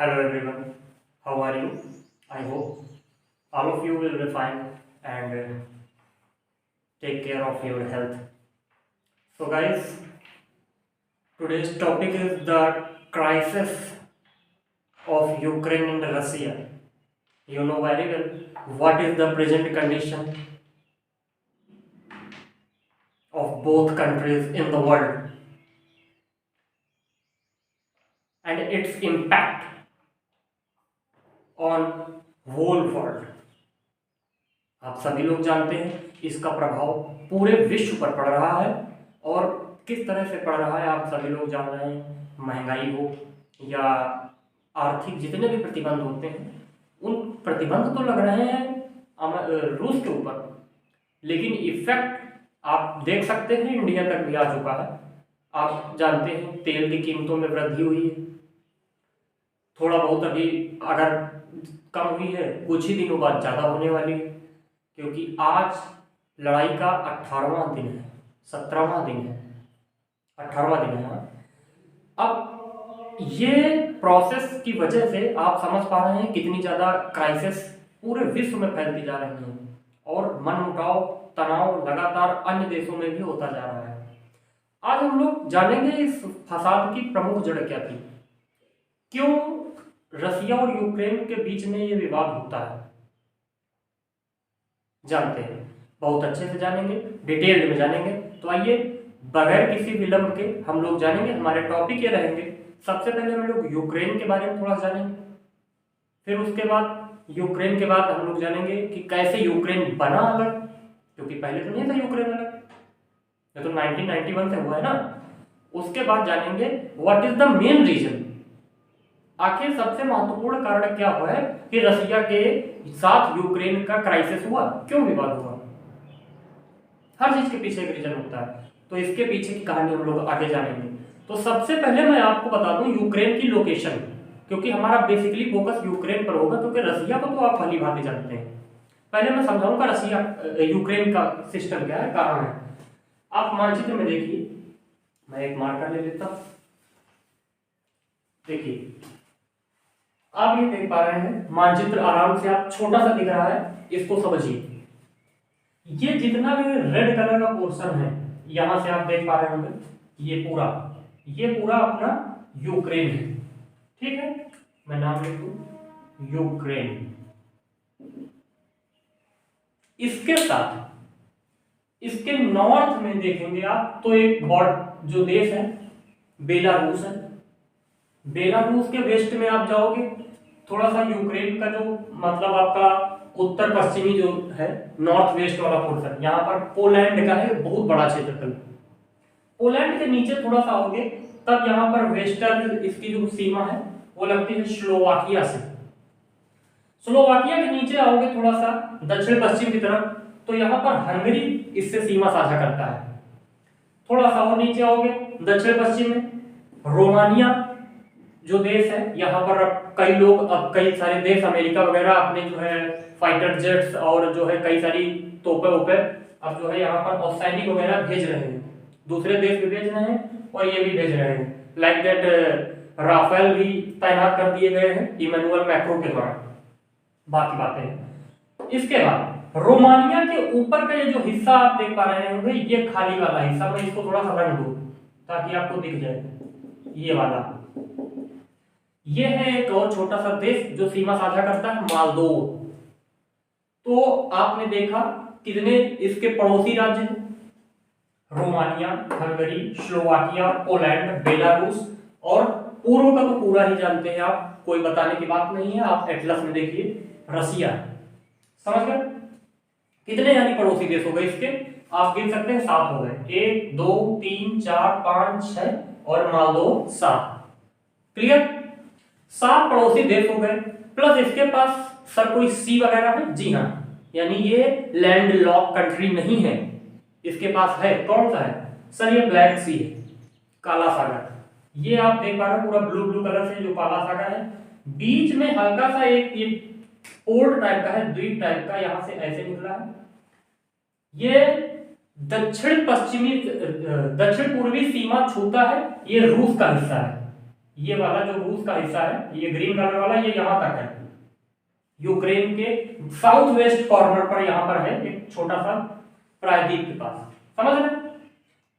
Hello everyone, how are you? I hope all of you will be fine and take care of your health. So, guys, today's topic is the crisis of Ukraine and Russia. You know very well what is the present condition of both countries in the world and its impact on whole world. आप सभी लोग जानते हैं इसका प्रभाव पूरे विश्व पर पड़ रहा है और किस तरह से पड़ रहा है आप सभी लोग जान रहे हैं। महंगाई हो या आर्थिक जितने भी प्रतिबंध होते हैं उन प्रतिबंध तो लग रहे हैं रूस के ऊपर, लेकिन इफेक्ट आप देख सकते हैं इंडिया तक भी आ चुका है। आप जानते हैं तेल की कीमतों में वृद्धि हुई है, थोड़ा बहुत अभी अगर कम हुई है, कुछ ही दिनों बाद ज़्यादा होने वाली है, क्योंकि आज लड़ाई का 18वां दिन है, 17वां दिन है, 18वां दिन है। अब ये प्रोसेस की वजह से आप समझ पा रहे हैं कितनी ज़्यादा क्राइसिस पूरे विश्व में फैलती जा रही है और मनमुटाव तनाव लगातार अन्य देशों में भी होता जा रहा है। आज हम लोग जानेंगे इस फसाद की प्रमुख जड़ क्या थी, क्यों रसिया और यूक्रेन के बीच में ये विवाद होता है। जानते हैं, बहुत अच्छे से जानेंगे, डिटेल्ड में जानेंगे। तो आइए बगैर किसी विलंब के हम लोग जानेंगे। हमारे टॉपिक ये रहेंगे, सबसे पहले हम लोग यूक्रेन के बारे में थोड़ा जानेंगे, फिर उसके बाद यूक्रेन के बाद हम लोग जानेंगे कि कैसे यूक्रेन बना अलग, क्योंकि पहले तो नहीं था यूक्रेन अलग, ये तो 1991 से हुआ है ना। उसके बाद जानेंगे what is the main reason, आखिर सबसे महत्वपूर्ण कारण क्या हुआ है कि रसिया के साथ यूक्रेन का क्राइसिस हुआ, क्यों विवाद हुआ। हर चीज के पीछे एक रीजन होता है, तो इसके पीछे की कहानी हम लोग आगे जानेंगे। तो सबसे पहले मैं आपको बता दूं यूक्रेन की लोकेशन, क्योंकि हमारा बेसिकली फोकस यूक्रेन पर होगा, क्योंकि रसिया को तो आप भली भांति जानते हैं। पहले मैं समझाऊंगा रसिया यूक्रेन का सिस्टम क्या है, कारण है। आप मानचित्र में देखिए, मैं एक मार्कर ले लेता हूं, देखिए आप ये देख पा रहे हैं मानचित्र आराम से, आप छोटा सा दिख रहा है, इसको समझिए। ये जितना भी रेड कलर का पोर्शन है, यहां से आप देख पा रहे होंगे, ये पूरा अपना यूक्रेन है, ठीक है। मैं नाम लिख दूं यूक्रेन। इसके साथ इसके नॉर्थ में देखेंगे आप तो एक बॉर्डर जो देश है बेलारूस है। बेलारूस के वेस्ट में आप जाओगे, थोड़ा सा यूक्रेन का जो मतलब आपका उत्तर पश्चिमी जो है नॉर्थ वेस्ट वाला पोर्शन, यहाँ पर पोलैंड का है बहुत बड़ा क्षेत्रफल। पोलैंड के नीचे थोड़ा सा आओगे तब यहाँ पर वेस्टर्न इसकी जो सीमा है वो लगती है स्लोवाकिया से। स्लोवाकिया के नीचे आओगे थोड़ा सा दक्षिण पश्चिम की तरफ, तो यहाँ पर हंगरी इससे सीमा साझा करता है। थोड़ा सा और नीचे आओगे दक्षिण पश्चिम में रोमानिया जो देश है, यहाँ पर कई लोग, अब कई सारे देश अमेरिका वगैरह अपने जो है फाइटर जेट्स और जो है कई सारी तोपे वोपे अब जो है यहाँ पर और सैनिक वगैरह भेज रहे हैं, दूसरे देश भी भेज रहे हैं और ये भी भेज रहे हैं। लाइक दैट राफेल भी तैनात कर दिए गए हैं इमैनुअल मैक्रो के द्वारा। बाकी बातें इसके बाद रोमानिया के ऊपर का ये जो हिस्सा आप देख पा रहे होंगे, ये खाली वाला हिस्सा, मैं इसको थोड़ा सा रंग दूं ताकि आपको दिख जाए, ये वाला, ये है एक और छोटा सा देश जो सीमा साझा करता है, मालदोव। तो आपने देखा कितने इसके पड़ोसी राज्य हैं, Romania, Hungary, Slovakia, Poland, Belarus, और पूर्व का तो पूरा ही जानते हैं आप, कोई बताने की बात नहीं है। आप एटलस में देखिए रसिया, समझ गए कितने यानी पड़ोसी देश हो गए इसके, आप गिन सकते हैं 7 हो गए, 1 2 3 4 5 6 और मालदोव 7। क्लियर, 7 पड़ोसी देश हो गए, प्लस इसके पास सर कोई सी वगैरह है, जी हाँ, यानी ये लैंड लॉक कंट्री नहीं है, इसके पास है, कौन सा है सर, ये ब्लैक सी है, काला सागर। ये आप देख पा रहे हैं पूरा ब्लू ब्लू कलर से जो काला सागर है, बीच में हल्का सा एक ये पोर्ट टाइप का है, द्वीप टाइप का, यहां से ऐसे निकला है। ये दक्षिण पूर्वी सीमा छूता है, ये रूस का हिस्सा है, ये वाला जो रूस का हिस्सा है, ये ग्रीन कलर वाला, ये यहां तक है, यूक्रेन के साउथ वेस्ट कॉर्नर पर यहां पर है एक छोटा सा प्रायद्वीप के पास, समझ रहे?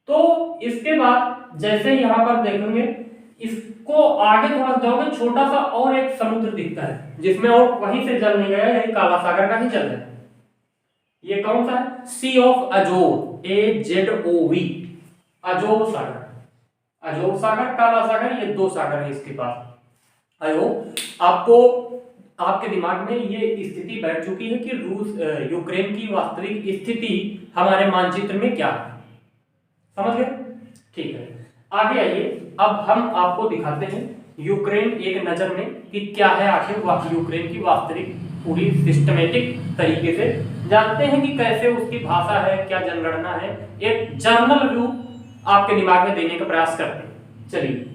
तो इसके बाद जैसे यहां पर देखेंगे, इसको आगे थोड़ा जाओगे, छोटा सा और एक समुद्र दिखता है जिसमें और वहीं से जल नहीं गया है, काला सागर का ही जल है। ये कौन सा है? Sea of Azov, AZOV, Azov सागर। अजोव सागर, काला सागर, ये दो सागर है इसके पास। आई होप आपको आपके दिमाग में ये स्थिति बैठ चुकी है कि रूस यूक्रेन की वास्तविक स्थिति हमारे मानचित्र में क्या है, समझ गए? ठीक है, आगे आइए, अब हम आपको दिखाते हैं यूक्रेन एक नजर में कि क्या है आखिर यूक्रेन की वास्तविक पूरी सिस्टमेटिक तरीके से जानते हैं कि कैसे उसकी भाषा है, क्या जनगणना है, एक जर्नल व्यू आपके दिमाग में देने का प्रयास करते हैं। चलिए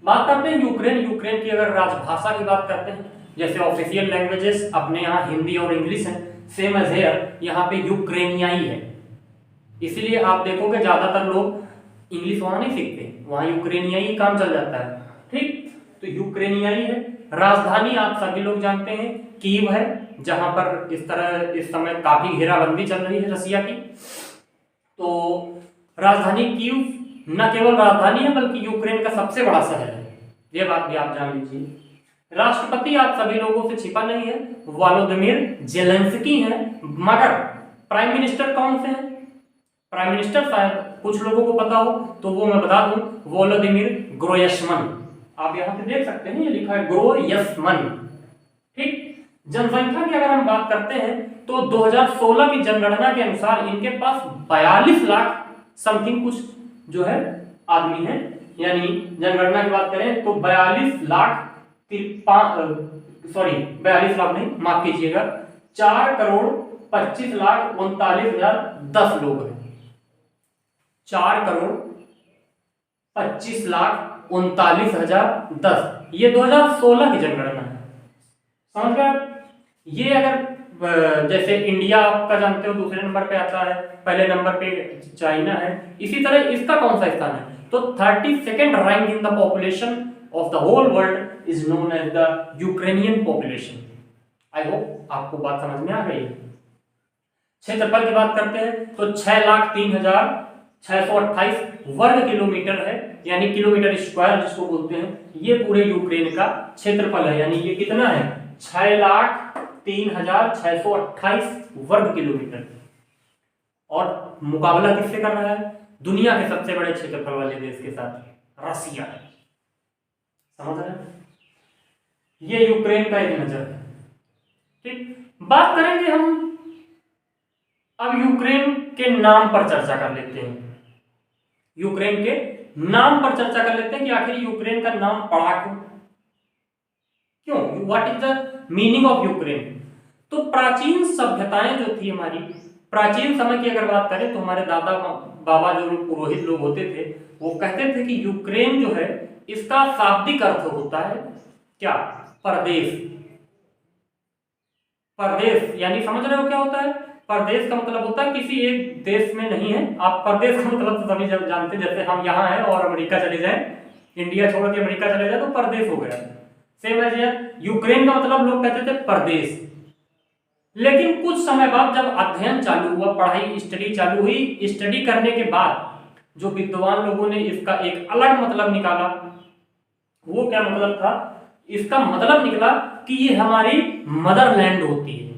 बात करते हैं यूक्रेन की अगर राजभाषा की बात करते हैं, जैसे ऑफिशियल लैंग्वेजेस अपने यहाँ हिंदी और इंग्लिश है, सेम एज हियर यहाँ पे यूक्रेनियाई है, इसीलिए आप देखोगे ज्यादातर लोग इंग्लिश वहां नहीं सीखते, वहां यूक्रेनियाई काम चल जाता है, ठीक? तो यूक्रेनियाई है। राजधानी आप सभी लोग जानते हैं कीव है, जहां पर इस समय काफी घेराबंदी चल रही है रसिया की। तो राजधानी कीव न केवल राजधानी है बल्कि यूक्रेन का सबसे बड़ा शहर है, ये बात भी आप जान लीजिए। राष्ट्रपति आप सभी लोगों से छिपा नहीं है, वोलोदिमीर जेलेंस्की है, मगर प्राइम मिनिस्टर कौन से हैं? प्राइम मिनिस्टर शायद कुछ लोगों को पता हो तो वो मैं बता दूं, वोलोदिमीर ग्रोयसमन। आप यहां पे देख सकते हैं, ये लिखा है ग्रोयसमन, ठीक? जनसंख्या की अगर हम बात करते हैं तो 2016 की जनगणना के अनुसार इनके पास 42 लाख समथिंग कुछ जो है आदमी है, यानी जनगणना की बात करें तो 42 लाख 42 लाख नहीं, माफ कीजिएगा, 4,25,39,010 लोग हैं। 4,25,39,010, ये 2016 की जनगणना है, समझ गए? ये अगर जैसे इंडिया आपका जानते हो दूसरे नंबर पे आता है, पहले नंबर पे चाइना है, इसी तरह इसका कौन सा स्थान है? तो 32nd rank in the population of the whole world is known as the Ukrainian population. I hope आपको बात समझ में आ गई है। क्षेत्रफल की बात करते हैं तो 6,03,628 वर्ग किलोमीटर है, यानी किलोमीटर स्क्वायर जिसको बोलते हैं, ये पूरे यूक्रेन का क्षेत्रफल है, यानी ये कितना है? 6,03,628 वर्ग किलोमीटर। और मुकाबला किससे कर रहा है? दुनिया के सबसे बड़े क्षेत्रफल वाले देश के साथ, रसिया। समझ रहे हैं? ये यूक्रेन का एक नजर है, ठीक? बात करेंगे हम अब यूक्रेन के नाम पर चर्चा कर लेते हैं, यूक्रेन के नाम पर चर्चा कर लेते हैं कि आखिर यूक्रेन का नाम पड़ा क्यों, what is the meaning of Ukraine? तो प्राचीन सभ्यताएं जो थी हमारी, प्राचीन समय की अगर बात करें तो हमारे दादा बाबा जो पुरोहित लोग होते थे वो कहते थे कि यूक्रेन जो है इसका शाब्दिक अर्थ होता है क्या? परदेश। परदेश यानी समझ रहे हो क्या होता है? परदेश का मतलब होता है किसी एक देश में नहीं है आप, परदेश का मतलब तो सभी जानते हैं, जैसे हम यहाँ हैं और अमेरिका चले जाएं, इंडिया छोड़ के अमेरिका चले जाए तो परदेश हो गया। सेम एज यूक्रेन का मतलब लोग कहते थे परदेश। लेकिन कुछ समय बाद जब अध्ययन चालू हुआ, पढ़ाई स्टडी चालू हुई, स्टडी करने के बाद जो विद्वान लोगों ने इसका एक अलग मतलब निकाला, वो क्या मतलब था? इसका मतलब निकला कि ये हमारी मदरलैंड होती है।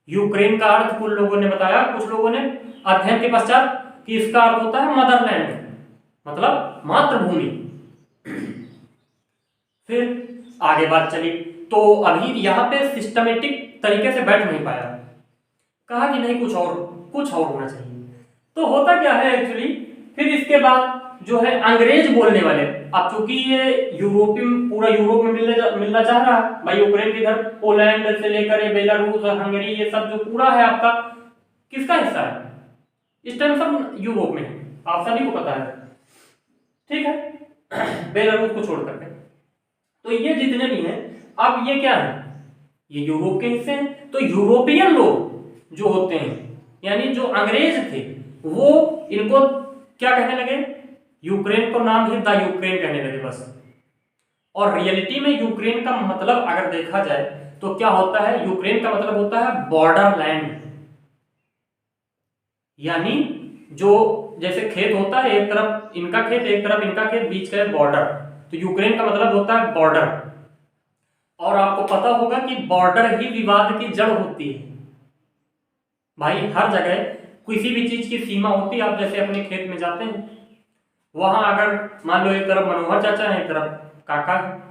यूक्रेन का अर्थ कुछ लोगों ने बताया, कुछ लोगों ने अध्ययन के पश्चात, कि इसका अर्थ होता है मदरलैंड, मतलब मातृभूमि। फिर आगे बात चली तो अभी यहाँ पे सिस्टमेटिक तरीके से बैठ नहीं पाया, कहा कि नहीं कुछ और होना चाहिए। तो होता क्या है एक्चुअली, फिर इसके बाद जो है अंग्रेज बोलने वाले, अब चूंकि ये पूरा यूरोप में मिलना चाह रहा है भाई, यूक्रेन के इधर पोलैंड से लेकर ये बेलारूस और हंगरी, ये सब जो पूरा है आपका किसका हिस्सा है? इस टाइम सब यूरोप में है, आप सभी को पता है, ठीक है? बेलारूस को छोड़ करके तो ये जितने भी हैं, अब ये क्या है? ये यूरोप के हिस्से हैं। तो यूरोपियन लोग जो होते हैं, यानी जो अंग्रेज थे, वो इनको क्या कहने लगे? यूक्रेन को नाम ही द यूक्रेन कहने लगे बस, और रियलिटी में यूक्रेन का मतलब अगर देखा जाए तो क्या होता है, यूक्रेन का मतलब होता है बॉर्डर लैंड। यानी जो जैसे खेत होता है, एक तरफ इनका खेत एक तरफ इनका खेत, बीच का बॉर्डर, तो यूक्रेन का मतलब होता है बॉर्डर। और आपको पता होगा कि बॉर्डर ही विवाद की जड़ होती है भाई। हर जगह किसी भी चीज की सीमा होती है। आप जैसे अपने खेत में जाते हैं, वहां अगर मान लो एक तरफ मनोहर चाचा है, एक तरफ काका है,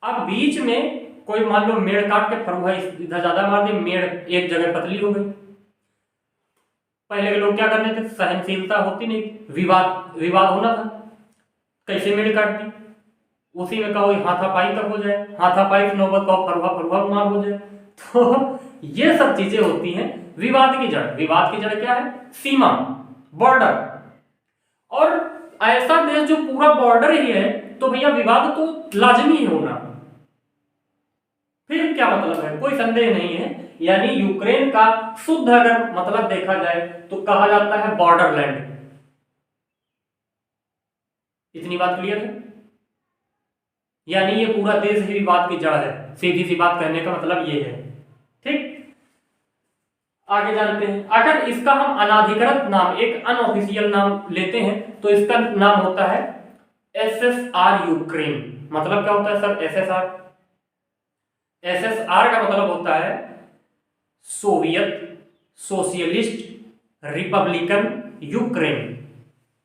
अब बीच में कोई मान लो मेड़ काट के फरुहा इधर ज्यादा मार दे, मेड़ एक जगह पतली हो गई। पहले के लोग क्या करते थे, सहनशीलता होती नहीं, विवाद विवाद होना था, कैसे मेड़ काट दी, उसी में कहो हाथापाई तक हो जाए, हाथापाई की नौबत कहो फरुहा फरुहा मार हो जाए। तो ये सब चीजें होती हैं विवाद की जड़। विवाद की जड़ क्या है, सीमा, बॉर्डर। और ऐसा देश जो पूरा बॉर्डर ही है, तो भैया विवाद तो लाजमी है होना। फिर क्या मतलब है, कोई संदेह नहीं है। यानी यूक्रेन का शुद्ध अगर मतलब देखा जाए तो कहा जाता है बॉर्डर लैंड। इतनी बात क्लियर है। यानी ये पूरा देश ही विवाद की जड़ है, सीधी सी बात कहने का मतलब ये है। ठीक, आगे जानते हैं। अगर इसका हम अनाधिकृत नाम, एक अनऑफिशियल नाम लेते हैं, तो इसका नाम होता है एसएसआर यूक्रेन। मतलब क्या होता है सर एसएसआर? एसएसआर का मतलब होता है सोवियत सोशलिस्ट रिपब्लिकन यूक्रेन।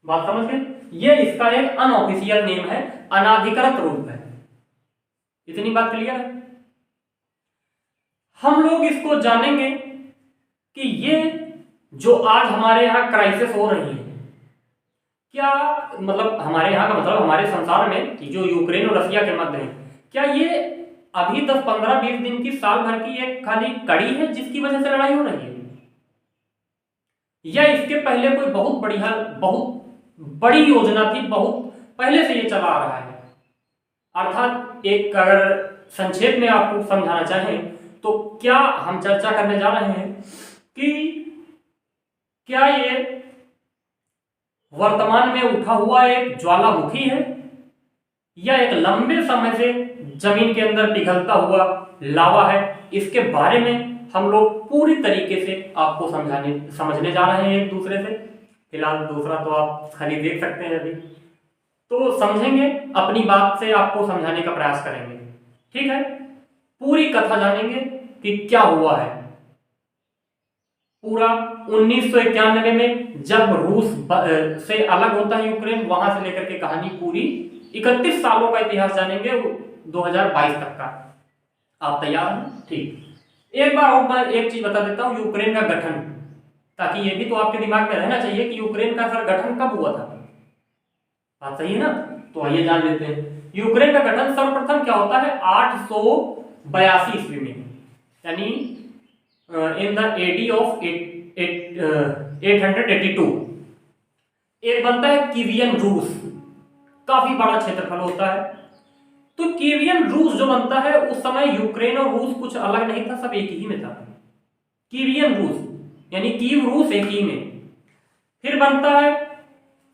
बात समझ गए? ये इसका एक अनऑफिशियल नेम है, अनाधिकृत रूप है। इतनी बात क्लियर है। हम लोग इसको जानेंगे कि ये जो आज हमारे यहाँ क्राइसिस हो रही है, क्या मतलब हमारे यहाँ का मतलब हमारे संसार में कि जो यूक्रेन और रसिया के मध्य है, क्या ये अभी 10-15-20 दिन की, साल भर की एक खाली कड़ी है जिसकी वजह से लड़ाई हो रही है, या इसके पहले कोई बहुत बड़ी योजना थी, बहुत पहले से ये चला आ रहा है? अर्थात एक अगर संक्षेप में आपको समझाना चाहें तो क्या हम चर्चा करने जा रहे हैं कि क्या ये वर्तमान में उठा हुआ एक ज्वालामुखी है, या एक लंबे समय से जमीन के अंदर पिघलता हुआ लावा है? इसके बारे में हम लोग पूरी तरीके से आपको समझने जा रहे हैं एक दूसरे से। फिलहाल दूसरा तो आप खाली देख सकते हैं अभी, तो समझेंगे, अपनी बात से आपको समझाने का प्रयास करेंगे। ठीक है, पूरी कथा जानेंगे कि क्या हुआ है। पूरा 1991 में जब रूस से अलग होता है यूक्रेन, वहां से लेकर के कहानी पूरी 31 सालों का इतिहास जानेंगे 2022 तक का। आप तैयार हैं? ठीक। एक बार और मैं एक चीज बता देता हूं, यूक्रेन का गठन, ताकि ये भी तो आपके दिमाग में रहना चाहिए कि यूक्रेन का सर गठन कब हुआ था। बात सही है ना? तो आइए जान लेते हैं। यूक्रेन का गठन सर्वप्रथम क्या होता है, 882 ईस्वी में, यानी इन द एडी ऑफ 882। एक बनता है कीवियन रूस, काफी बड़ा क्षेत्रफल होता है। तो कीवियन रूस जो बनता है, उस समय यूक्रेन और रूस कुछ अलग नहीं था, सब एक ही में था। कीवियन रूस यानी कीव रूस एक ही में। फिर बनता है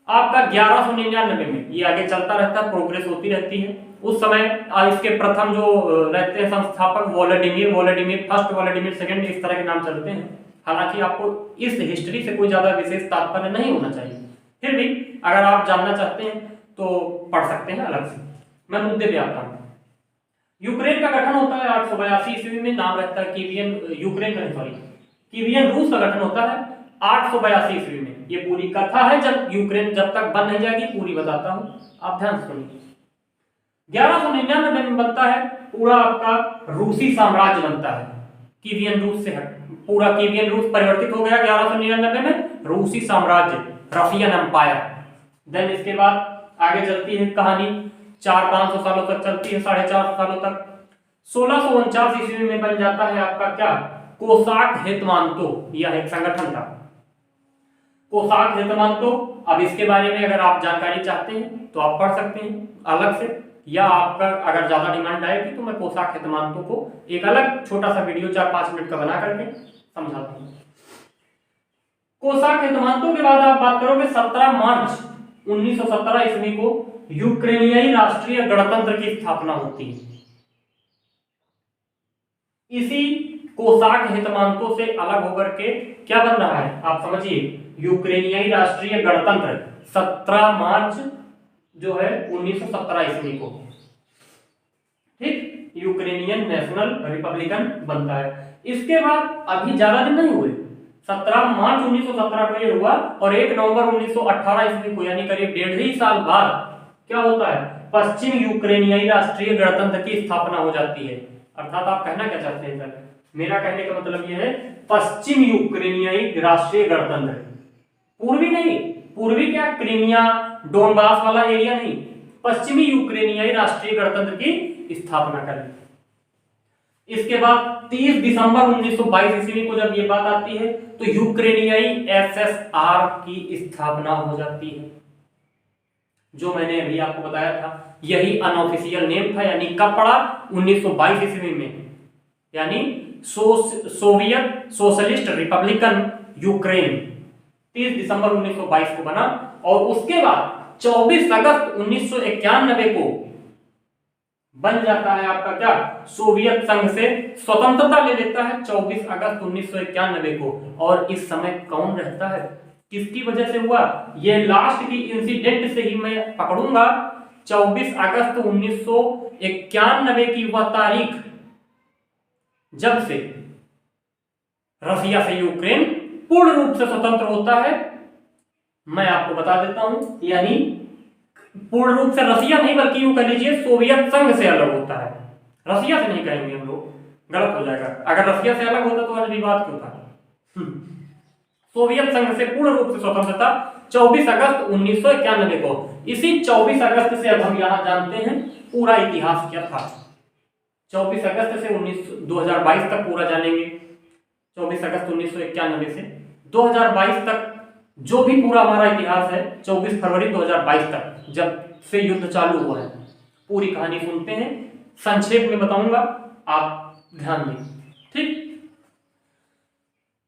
आपका 1199 में, ये आगे चलता रहता है, प्रोग्रेस होती रहती है। उस समय इसके प्रथम जो रहते हैं संस्थापक वोलोडिमीर फर्स्ट, वोलोडिमीर सेकंड, इस तरह के नाम चलते हैं। हालांकि आपको इस हिस्ट्री से कोई ज्यादा विशेष तात्पर्य नहीं होना चाहिए, फिर भी अगर आप जानना चाहते हैं तो पढ़ सकते हैं अलग से। मैं मुद्दे पे आता हूं। यूक्रेन का गठन होता है 882 ईस्वी में, नाम रहता है कीवियन रूस का गठन होता है 882 ईस्वी में। ये पूरी कथा है, जब तक बन नहीं जाएगी पूरी बताता हूं, आप ध्यान सुनिए। 1199 में बनता है पूरा आपका रूसी साम्राज्य बनता है, कीवियन रूस से हट पूरा कीवियन रूस परिवर्तित हो गया 1199 में, रूसी साम्राज्य, रशियन एम्पायर। देन इसके बाद आगे चलती है कहानी, 400-500 सालों तक चलती है, 450 सालों तक। 1649 ईस्वी में बन जाता है आपका क्या, कोसाक हेतमांतो, यह एक संगठन था कोसाक हेतमांतो। अब इसके बारे में अगर आप जानकारी चाहते हैं तो आप पढ़ सकते हैं अलग से, या आपका अगर ज्यादा डिमांड आएगी तो मैं कोसाक हेतमांतो को एक अलग छोटा सा वीडियो 4-5 मिनट का बना करके समझाता हूं। कोसाक हेतमांतो के बाद आप बात करोगे 17 मार्च 1917 ईस्वी को यूक्रेनियाई राष्ट्रीय गणतंत्र की स्थापना होती है। इसी कोसाक हितमांकों से अलग होकर के क्या बन रहा है आप समझिए, यूक्रेनियाई राष्ट्रीय गणतंत्र 17 मार्च जो है 1917 ईस्वी को, ठीक, यूक्रेनियन नेशनल रिपब्लिकन बनता है। इसके बाद अभी ज्यादा दिन नहीं हुए, 17 मार्च 1917 को ये हुआ और 1 नवंबर 1918 ईस्वी को यानी करीब 1.5 साल बाद क्या होता है, पश्चिम यूक्रेनियाई राष्ट्रीय गणतंत्र की स्थापना हो जाती है। अर्थात आप कहना क्या चाहते हैं सर, मेरा कहने का मतलब यह है पश्चिम यूक्रेनियाई राष्ट्रीय गणतंत्र, पूर्वी नहीं, पूर्वी क्या क्रीमिया डोनबास वाला एरिया नहीं, पश्चिमी यूक्रेनियाई राष्ट्रीय गणतंत्र की स्थापना करें। इसके बाद 30 दिसंबर 1922 ईस्वी को जब ये बात आती है तो यूक्रेनियाई एसएसआर की स्थापना हो जाती है, जो मैंने अभी आपको बताया था। यही अनऑफिशियल नेम था, यानी कब पड़ा, 1922 ईस्वी में, यानी सोवियत सोशलिस्ट रिपब्लिकन यूक्रेन 30 दिसंबर 1922 को बना। और उसके बाद 24 अगस्त 1991 को बन जाता है आपका क्या, सोवियत संघ से स्वतंत्रता ले लेता है 24 अगस्त 1991 को। और इस समय कौन रहता है, किसकी वजह से हुआ, ये लास्ट की इंसिडेंट से ही मैं पकड़ूंगा। 24 अगस्त 1991 की वह तारीख जब से रसिया से यूक्रेन पूर्ण रूप से स्वतंत्र होता है, मैं आपको बता देता हूं, यानी पूर्ण रूप से रसिया नहीं बल्कि यूं कह लीजिए सोवियत संघ से अलग होता है। रसिया से नहीं कहेंगे हम लोग, गलत हो जाएगा, अगर रसिया से अलग होता तो आज विवाद क्यों था। सोवियत संघ से पूर्ण रूप से स्वतंत्रता 24 अगस्त 1991 को। इसी 24 अगस्त से अब हम यहां जानते हैं पूरा इतिहास क्या था। 24 अगस्त से 2022 तक पूरा जानेंगे, 24 अगस्त 1991 से 2022 तक जो भी पूरा हमारा इतिहास है, 24 फरवरी 2022 तक जब से युद्ध चालू हुआ है, पूरी कहानी सुनते हैं, संक्षेप में बताऊंगा, आप ध्यान दें, ठीक।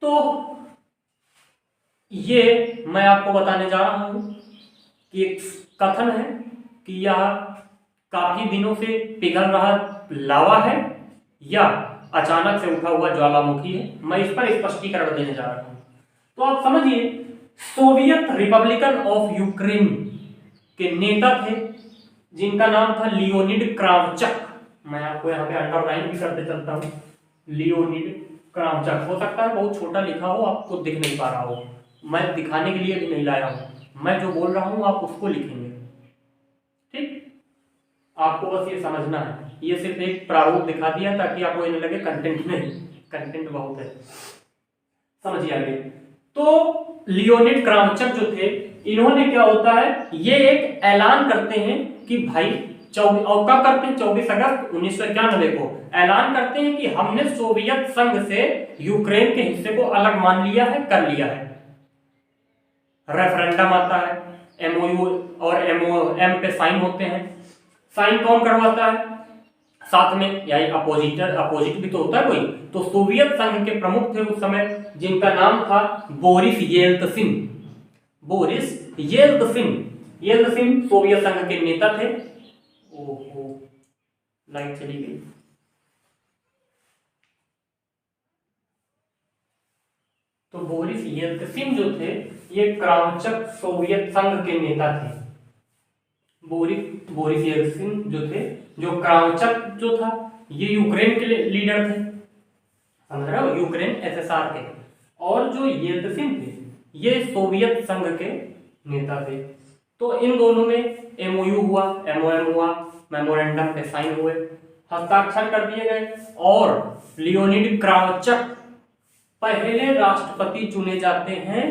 तो ये मैं आपको बताने जा रहा हूं कि एक कथन है कि यह काफी दिनों से पिघल रहा लावा है या अचानक से उठा हुआ ज्वालामुखी है। मैं इस पर स्पष्टीकरण देने जा रहा हूं। तो आप समझिए, सोवियत रिपब्लिकन ऑफ यूक्रेन के नेता थे जिनका नाम था लियोनिड क्रावचक। मैं आपको यहाँ पे अंडरलाइन भी करते चलता हूँ, लियोनिड क्रावचक। हो सकता है बहुत छोटा लिखा हो, आपको दिख नहीं पा रहा हो, मैं दिखाने के लिए भी नहीं लाया हूं, मैं जो बोल रहा हूं आप उसको लिखेंगे, ठीक। आपको बस ये समझना है, ये सिर्फ एक प्रारूप दिखा दिया ताकि आपको ये न लगे कंटेंट नहीं, कंटेंट बहुत है, समझिए आगे। तो लियोनिड क्रावचक जो थे, इन्होंने क्या होता है, ये एक ऐलान करते हैं कि भाई और कब करते हैं, 24 अगस्त 1991 को ऐलान करते हैं कि हमने सोवियत संघ से यूक्रेन के हिस्से को अलग मान लिया है, कर लिया है। रेफरेंडम आता है, एमओयू और एमओएम पे साइन होते हैं। साइन कौन करवाता है साथ में, यानी अपोजिट भी तो होता है कोई। तो सोवियत संघ के प्रमुख थे उस समय, जिनका नाम था Boris Yeltsin. Boris Yeltsin, Yeltsin Soviet संघ के नेता थे। ओहो, लाइट चली गई। तो बोरिस येल्त्सिन जो थे, ये क्रावचक सोवियत संघ के नेता थे। बोरिस येल्त्सिन जो थे, जो क्रावचक जो था, ये यूक्रेन के लीडर थे, समझ रहे हो, यूक्रेन एसएसआर के। और जो येल्त्सिन थे, ये सोवियत संघ के नेता थे। तो इन दोनों में एमओयू हुआ, एमओएम हुआ, मेमोरेंडम पे साइन हुए, हस्ताक्षर कर दिए गए। और लियोनिड क्रावचक पहले राष्ट्रपति चुने जाते हैं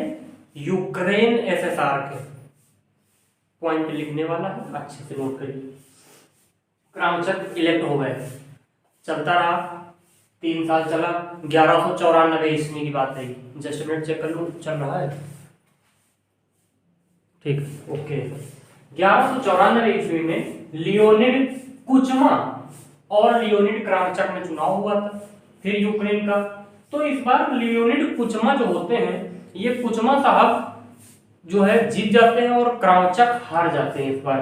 यूक्रेन एसएसआर के। पॉइंट लिखने वाला है, अच्छे से नोट करिए। क्रावचक इलेक्ट हो गए, चलता रहा, 3 साल चला, 1194 ईस्वी की बात है। जस्ट मिनट चेक कर लूं, चल रहा है, ठीक, ओके। 1194 ईस्वी में लियोनिड कुचमा और लियोनिड क्रावचक में चुनाव हुआ था, फिर यूक्रेन का। तो इस बार लियोनिड कुचमा जो होते हैं, ये कुचमा साहब जो है जीत जाते हैं और क्रावचक हार जाते हैं इस बार।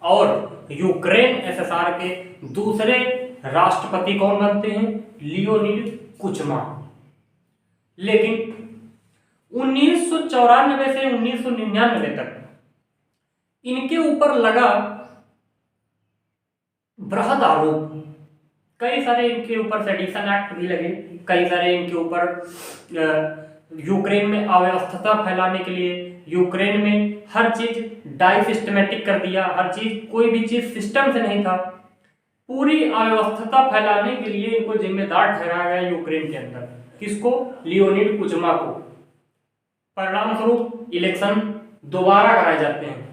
और यूक्रेन एसएसआर के दूसरे राष्ट्रपति कौन बनते हैं? लियोनिड कुचमा। लेकिन 1994 से 1999 तक इनके ऊपर लगा बृहद आरोप, कई सारे इनके ऊपर सेडिशन एक्ट भी लगे, कई सारे इनके ऊपर यूक्रेन में अव्यवस्था फैलाने के लिए, यूक्रेन में हर चीज डाइसिस्टमेटिक कर दिया, हर चीज, कोई भी चीज सिस्टम से नहीं था, पूरी अव्यवस्था फैलाने के लिए इनको जिम्मेदार ठहराया गया यूक्रेन के अंदर। किसको? लियोनिड कुचमा को। परिणाम स्वरूप इलेक्शन दोबारा कराए जाते हैं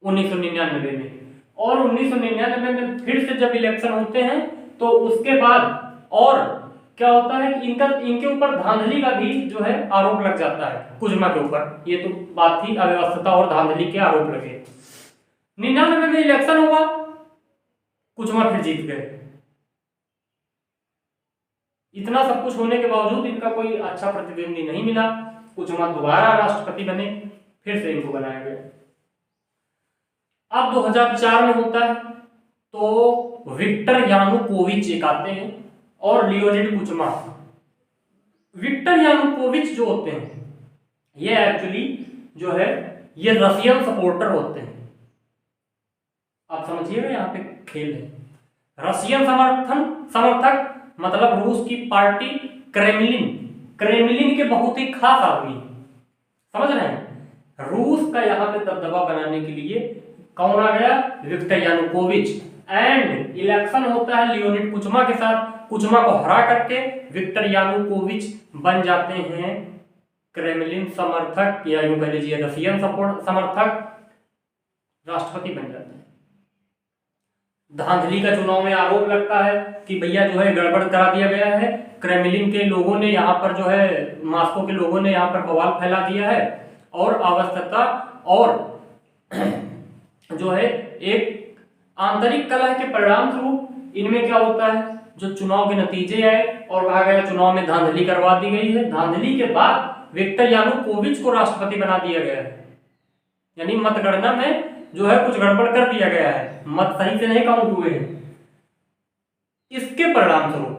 1999 में, और 1999 में फिर से जब इलेक्शन होते हैं तो उसके बाद और क्या होता है कि इनके ऊपर धांधली का भी जो है आरोप लग जाता है कुचमा के ऊपर। ये तो बात थी अव्यवस्था और धांधली के आरोप लगे। 99 में इलेक्शन हुआ, कुचमा फिर जीत गए। इतना सब कुछ होने के बावजूद इनका कोई अच्छा प्रतिद्वंदी नहीं मिला, कुचमा दोबारा राष्ट्रपति बने, फिर से इनको बनाया गया। अब 2004 में होता है तो विक्टर यानुकोविच एक आते हैं और लियोनिड कुचमा। विक्टर यानुकोविच जो होते हैं ये एक्चुअली जो है ये रशियन सपोर्टर होते हैं। आप समझिएगा यहाँ पे खेल है। रशियन समर्थक मतलब रूस की पार्टी क्रेमलिन के बहुत ही खास आदमी, समझ रहे हैं। रूस का यहाँ पे दबदबा बनाने के लिए कौन आ गया? Victor Yanukovych. एंड इलेक्शन होता है लियोनिड कुचमा के साथ, कुचमा को हरा करके विक्टर यानुकोविच बन जाते हैं क्रेमलिन समर्थक, या यूं कह लीजिए रशियन समर्थक, राष्ट्रपति बन जाते हैं। धांधली का चुनाव में आरोप लगता है कि भैया जो है गड़बड़ करा दिया गया है, क्रेमलिन के लोगों ने यहाँ पर जो है, मॉस्को के लोगों ने यहाँ पर बवाल फैला दिया है, और अवस्था और जो है एक आंतरिक कलह के परिणाम स्वरूप इनमें क्या होता है, जो चुनाव के नतीजे आए और कहा गया चुनाव में धांधली करवा दी गई है। धांधली के बाद विक्टर यानुकोविच को राष्ट्रपति बना दिया गया है, यानी मतगणना में जो है कुछ गड़बड़ कर दिया गया है, मत सही से नहीं काउंट हुए हैं। इसके परिणाम स्वरूप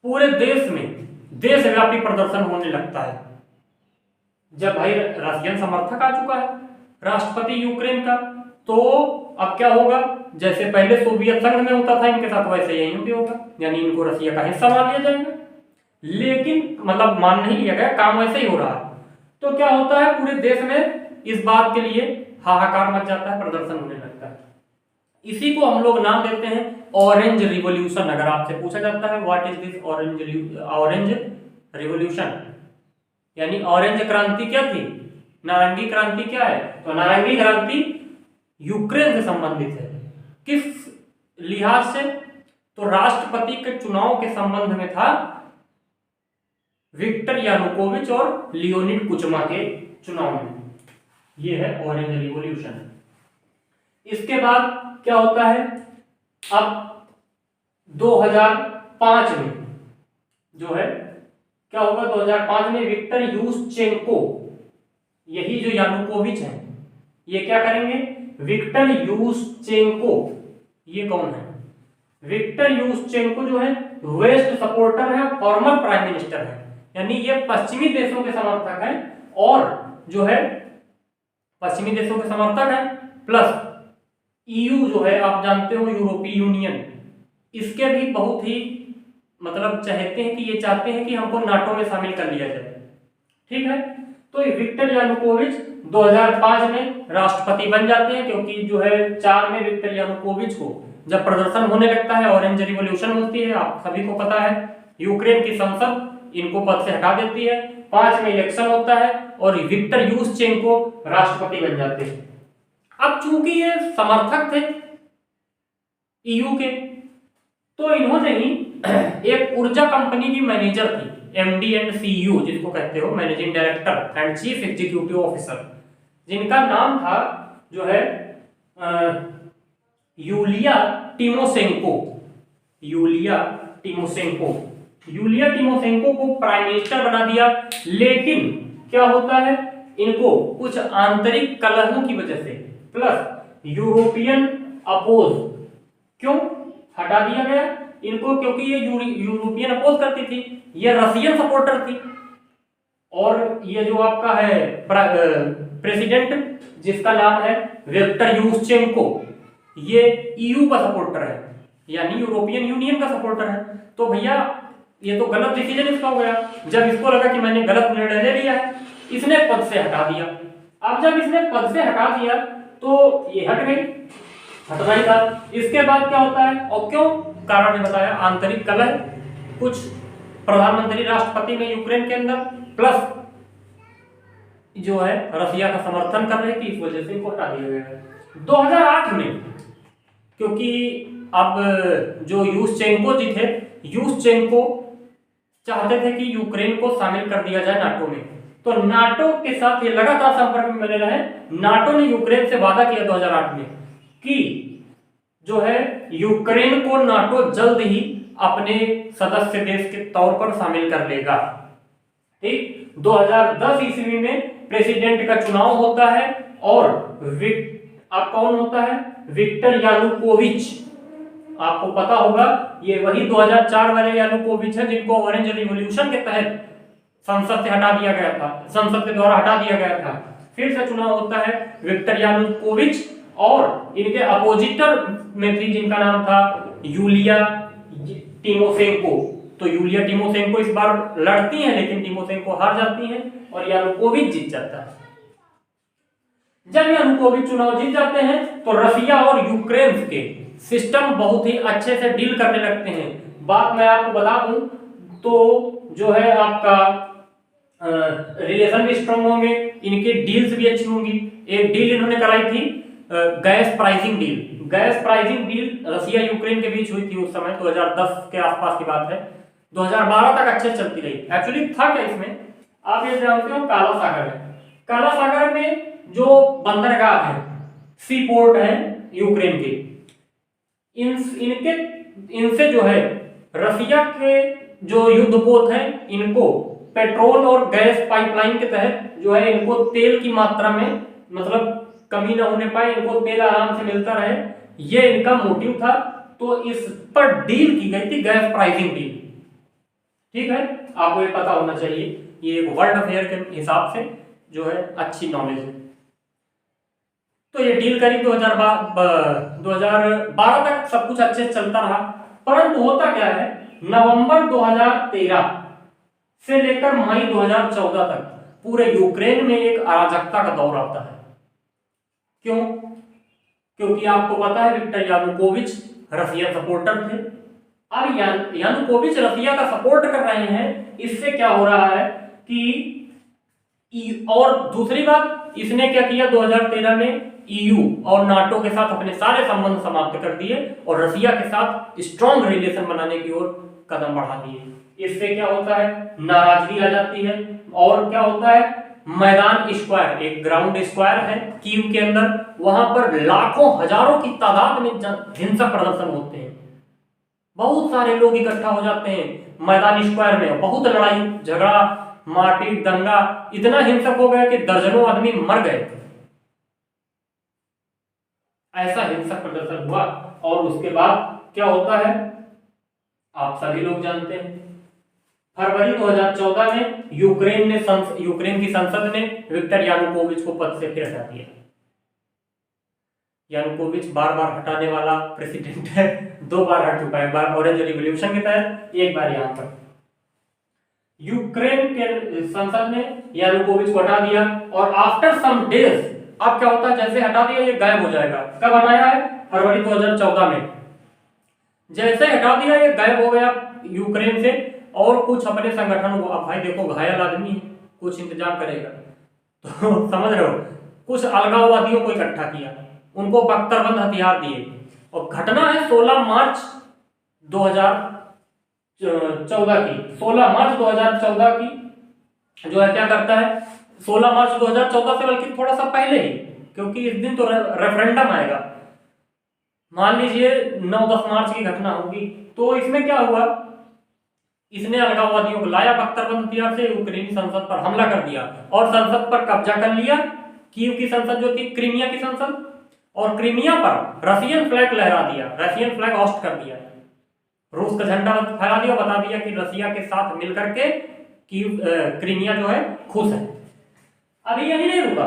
पूरे देश में देशव्यापी प्रदर्शन होने लगता है। जब भाई रशियन समर्थक आ चुका है राष्ट्रपति यूक्रेन का, तो अब क्या होगा? जैसे पहले सोवियत संघ में होता था इनके साथ, वैसे यहीं भी होगा, यानी इनको रसिया का हिस्सा मान लिया जाएगा। लेकिन मतलब मान नहीं लिया गया, काम वैसे ही हो रहा है। तो क्या होता है, पूरे देश में इस बात के लिए हाहाकार मच जाता है, प्रदर्शन होने लगता है। इसी को हम लोग नाम देते हैं ऑरेंज रिवॉल्यूशन। अगर आपसे पूछा जाता है what is this orange revolution, यानी ऑरेंज क्रांति क्या थी, नारंगी क्रांति क्या है, तो नारंगी क्रांति यूक्रेन से संबंधित है। किस लिहाज से? तो राष्ट्रपति के चुनाव के संबंध में था, विक्टर यानुकोविच और लियोनिड कुचमा के चुनाव में। ये है ऑरेंज रिवॉल्यूशन। इसके बाद क्या होता है, अब 2005 में जो है क्या होगा, 2005 में विक्टर यूशचेंको, यही जो यानुकोविच है, ये क्या करेंगे, विक्टर यूशचेंको, ये कौन है? विक्टर यूशचेंको जो है वेस्ट सपोर्टर है, फॉर्मर प्राइम मिनिस्टर है, यानी ये पश्चिमी देशों के समर्थक हैं, और जो है पश्चिमी देशों के समर्थक हैं, प्लस ईयू जो है आप जानते हो यूरोपीय यूनियन, इसके भी बहुत ही मतलब चाहते हैं कि ये चाहते हैं कि हमको नाटो में शामिल कर लिया जाए। ठीक है, तो विक्टर यानुकोविच 2005 में राष्ट्रपति बन जाते हैं, क्योंकि जो है 4 में विक्टर यानुकोविच को जब प्रदर्शन होने लगता है, ऑरेंज रिवॉल्यूशन होती है, आप सभी को पता है, यूक्रेन की संसद इनको पद से हटा देती है, 5 में इलेक्शन होता है और विक्टर यूशचेंको राष्ट्रपति बन जाते हैं। अब चूंकि ये समर्थक थे ईयू के, तो इन्होंने ही एक ऊर्जा कंपनी की मैनेजर थी, एमडी एंड सीयू जिसको कहते हो, managing director and chief executive officer, जिनका नाम था जो है यूलिया टिमोशेंको। यूलिया टिमोशेंको को प्राइम मिनिस्टर बना दिया। लेकिन क्या होता है, इनको कुछ आंतरिक कलहों की वजह से, प्लस यूरोपियन अपोज, क्यों हटा दिया गया इनको? क्योंकि ये यूरोपियन अपोज करती थी, ये रशियन सपोर्टर थी। और ये जो आपका है प्रेसिडेंट जिसका नाम है विक्टर यूशचेंको, ये ईयू का सपोर्टर है, यानी यूरोपियन यूनियन का सपोर्टर है। तो भैया ये तो गलत डिसीजन इसका हो गया। जब इसको लगा कि मैंने गलत निर्णय ले लिया है, इसने पद से हटा दिया। अब जब इसने पद से हटा दिया तो ये हट गई, हटना ही था। इसके बाद क्या होता है और क्यों? कारण ने बताया, आंतरिक कलह, कुछ प्रधानमंत्री राष्ट्रपति में यूक्रेन के अंदर, प्लस जो है रसिया का समर्थन कर रही थी, इस वजह से इनको हटा दिया गया। 2008 में क्योंकि अब जो यूशचेंको जी थे, यूशचेंको चाहते थे कि यूक्रेन को शामिल कर दिया जाए नाटो में, तो नाटो के साथ ये लगातार संपर्क में बने रहे। नाटो ने यूक्रेन से वादा किया 2008 में कि जो है यूक्रेन को नाटो जल्द ही अपने सदस्य देश के तौर पर शामिल कर लेगा। ठीक, 2010 ईस्वी में प्रेसिडेंट का चुनाव होता है और अब कौन होता है? Victor Yanukovych. आपको पता होगा ये वही 2004 वाले यानुकोविच है जिनको ऑरेंज रिवॉल्यूशन के तहत संसद से हटा दिया गया था, संसद के द्वारा हटा दिया गया था। फिर से चुनाव होता है विक्टर यानुकोविच, और इनके अपोजिटर में थी जिनका नाम था यूलिया टिमोशेंको। तो यूलिया टिमोशेंको इस बार लड़ती हैं, लेकिन टिमोशेंको हार जाती हैं और यानुकोविच जीत जाता है। जब यानुकोविच चुनाव जीत जाते हैं तो रसिया और यूक्रेन के सिस्टम बहुत ही अच्छे से डील करने लगते हैं। बात मैं आपको बता दूं तो जो है आपका रिलेशन भी स्ट्रांग होंगे, इनके डील्स भी अच्छी होंगी। एक डील इन्होंने कराई थी gas pricing deal. Gas pricing deal Russia Ukraine के बीच हुई थी उस समय, 2010 के आसपास की बात है। 2012 तक अच्छे चलती रही। एक्चुअली था क्या इसमें, आप ये जानते हो काला सागर है, काला सागर में जो बंदरगाह है, सी पोर्ट है यूक्रेन के, इनसे जो है रसिया के जो युद्धपोत हैं इनको पेट्रोल और गैस पाइपलाइन के तहत जो है इनको तेल की मात्रा में मतलब कमी ना होने पाए, इनको तेल आराम से मिलता रहे, ये इनका मोटिव था। तो इस पर डील की गई थी गैस प्राइसिंग डील। ठीक है, आपको ये पता होना चाहिए, ये एक वर्ल्ड अफेयर के हिसाब से जो है अच्छी नॉलेज है। तो ये डील करी 2012 तक सब कुछ अच्छे से चलता रहा, परंतु होता क्या है, नवंबर 2013 से लेकर मई 2014 तक पूरे यूक्रेन में एक अराजकता का दौर आता है। क्यों? क्योंकि आपको पता है विक्टर यानुकोविच रसिया सपोर्टर थे। अब यानुकोविच रसिया का सपोर्ट कर रहे हैं, इससे क्या हो रहा है कि और दूसरी बात, इसने क्या किया 2013 में ईयू और नाटो के साथ अपने सारे संबंध समाप्त कर दिए और रसिया के साथ स्ट्रॉन्ग रिलेशन बनाने की ओर कदम बढ़ा दिए। इससे क्या होता है, नाराजगी आ जाती है। और क्या होता है, मैदान स्क्वायर, एक ग्राउंड स्क्वायर है कीव के अंदर, वहां पर लाखों हजारों की तादाद में हिंसक प्रदर्शन होते हैं। बहुत सारे लोग इकट्ठा हो जाते हैं मैदान स्क्वायर में, बहुत लड़ाई झगड़ा मारपीट दंगा इतना हिंसक हो गया कि दर्जनों आदमी मर गए। ऐसा हिंसक प्रदर्शन हुआ और उसके बाद क्या होता है आप सभी लोग जानते हैं। फरवरी 2014 में यूक्रेन की संसद ने विक्टर यानुकोविच को पद से फिर हटा दिया। यानुकोविच बार बार हटाने वाला प्रेसिडेंट है, 2 बार हट चुका है, एक बार ऑरेंज रिवॉल्यूशन के तहत, एक बार यहाँ पर। यूक्रेन के संसद ने यानुकोविच को हटा दिया और आफ्टर सम डेज अब क्या होता है, जैसे हटा दिया ये गायब हो जाएगा। कब हटाया है? फरवरी 2014 में। जैसे हटा दिया ये गायब हो गया यूक्रेन से और कुछ अपने संगठन को, अब भाई देखो घायल आदमी है, कुछ इंतजाम करेगा तो समझ रहे हो, कुछ अलगाववादियों को इकट्ठा किया, उनको बख्तरबंद हथियार दिए। और घटना है 16 मार्च 2014 की, 16 मार्च 2014 की जो है क्या करता है, 16 मार्च 2014 से बल्कि थोड़ा सा पहले ही, क्योंकि इस दिन तो रेफरेंडम आएगा, मान लीजिए 9-10 मार्च की घटना होगी। तो इसमें क्या हुआ, इसने अलगाववादियों को लाया बख्तरबंद हथियार से, यूक्रेनी संसद पर हमला कर दिया और संसद पर कब्जा कर लिया, कीव की संसद जो थी, क्रीमिया की संसद, और क्रीमिया पर रशियन फ्लैग लहरा दिया, रशियन फ्लैग होस्ट कर दिया, रूस का झंडा फहरा दिया, बता दिया कि रसिया के साथ मिलकर के कि क्रीमिया जो है खुश है। अभी यही नहीं रुका,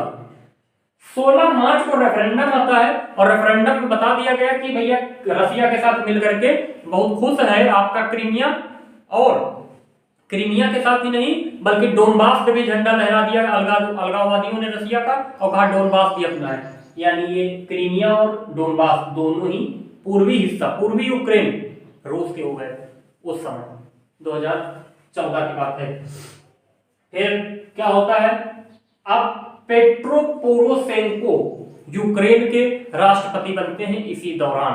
16 मार्च को रेफरेंडम आता है और रेफरेंडम में बता दिया गया कि भैया रसिया के साथ मिलकर के बहुत खुश है आपका क्रीमिया, और क्रीमिया के साथ ही नहीं बल्कि डोनबास पे भी झंडा लहरा दिया अलगाववादियों ने रसिया का, और कहा डोनबास भी अपना है। यानी ये क्रीमिया और डोनबास दोनों ही पूर्वी हिस्सा, पूर्वी यूक्रेन रूस के हो गए उस समय, 2014 की बात है। फिर क्या होता है, अब पेट्रो पोरोशेंको यूक्रेन के राष्ट्रपति बनते हैं इसी दौरान,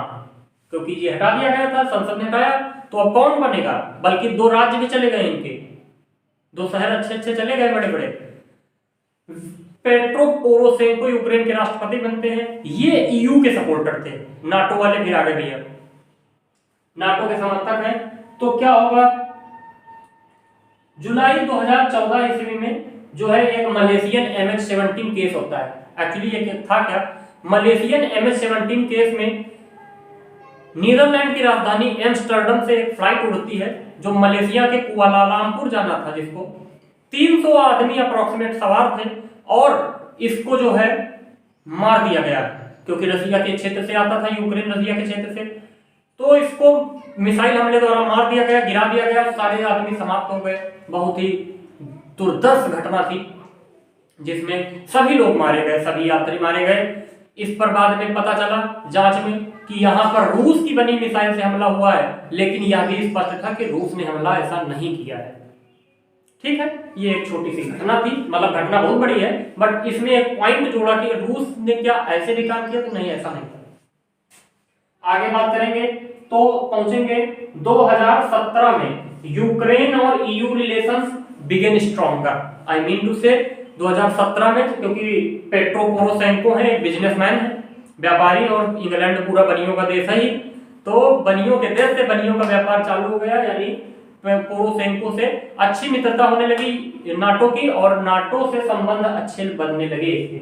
क्योंकि ये हटा दिया गया था, संसद ने हटाया, तो अब कौन बनेगा, बल्कि 2 राज्य भी चले गए इनके, 2 शहर अच्छे अच्छे चले गए बड़े बड़े। पेट्रो पोरोशेंको यूक्रेन के राष्ट्रपति बनते हैं। ये ईयू के सपोर्टर थे, नाटो वाले फिर आगे भी है, नाटो के समर्थक हैं। तो क्या होगा, जुलाई 2014 ईस्वी में जो है एक मलेशियन MH17 केस होता है। एक्चुअली ये था क्या, मलेशियन MH17 केस में नीदरलैंड की राजधानी एम्स्टर्डम से एक फ्लाइट उड़ती है जो मलेशिया के कुआलालंपुर जाना था, जिसको 300 आदमी अप्रोक्सीमेट सवार थे, और इसको जो है मार दिया गया क्योंकि रसिया के क्षेत्र से आता था, यूक्रेन रसिया के क्षेत्र से, तो इसको मिसाइल हमले द्वारा मार दिया गया, गिरा दिया गया, सारे आदमी समाप्त हो गए। बहुत ही दुर्दर्श घटना थी जिसमें सभी लोग मारे गए, सभी यात्री मारे गए। इस पर बाद में पता चला जांच में कि यहाँ पर रूस की बनी मिसाइल से हमला हुआ है, लेकिन यह भी स्पष्ट था कि रूस ने हमला ऐसा नहीं किया है। ठीक है, ये एक छोटी सी घटना थी, मतलब घटना बहुत बड़ी है, बट इसमें एक पॉइंट जोड़ा कि रूस ने क्या ऐसे भी काम किया, तो नहीं, ऐसा नहीं था। आगे बात करेंगे तो पहुंचेंगे 2017 में यूक्रेन और EU relations began stronger. I mean to say 2017 में, क्योंकि पेट्रो पोरोशेंको है, एक बिजनेसमैन है, व्यापारी, और इंग्लैंड पूरा बनियों का देश है ही, तो बनियों के देश से बनियों का व्यापार चालू हो गया, यानी पोरोशेंको से अच्छी मित्रता होने लगी नाटो की, और नाटो से संबंध अच्छे बनने लगे इसके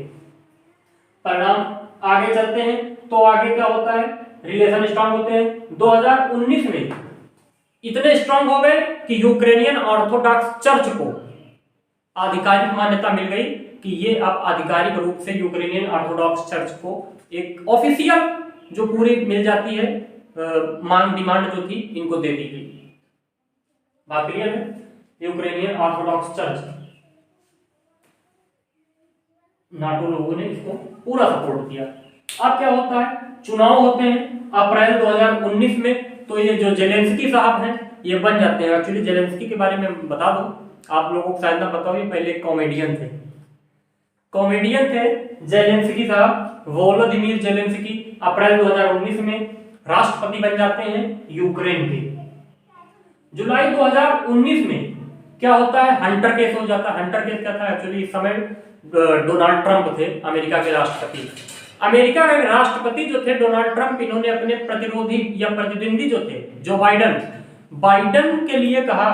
परिणाम। आगे चलते हैं तो आगे क्या होता है, रिलेशन स्ट्रांग होते हैं। 2019 में इतने स्ट्रांग हो गए कि यूक्रेनियन ऑर्थोडॉक्स चर्च को आधिकारिक मान्यता मिल गई कि ये अब आधिकारिक रूप से यूक्रेनियन ऑर्थोडॉक्स चर्च को एक ऑफिशियल जो पूरी मिल जाती है मांग डिमांड जो थी, इनको दे दी गई। बात क्लियर है, यूक्रेनियन ऑर्थोडॉक्स चर्च, नाटो लोगों ने इसको पूरा सपोर्ट किया। अब क्या होता है, चुनाव होते हैं अप्रैल 2019 में, तो ये जो जेलेंस्की साहब हैं ये बन जाते हैं। एक्चुअली जेलेंस्की के बारे में बता दूं, आप लोगों को शायद ना पता हो, ये पहले कॉमेडियन थे, जेलेंस्की साहब, वोलोदिमीर जेलेंस्की अप्रैल 2019 में राष्ट्रपति बन जाते हैं यूक्रेन के। जुलाई 2019 में क्या होता है, हंटर केस हो जाता है। हंटर केस क्या था, एक्चुअली इस समय डोनाल्ड ट्रंप थे अमेरिका के राष्ट्रपति। अमेरिका के राष्ट्रपति जो थे डोनाल्ड ट्रंप, इन्होंने अपने प्रतिरोधी या प्रतिद्वंदी जो थे जो बाइडन के लिए कहा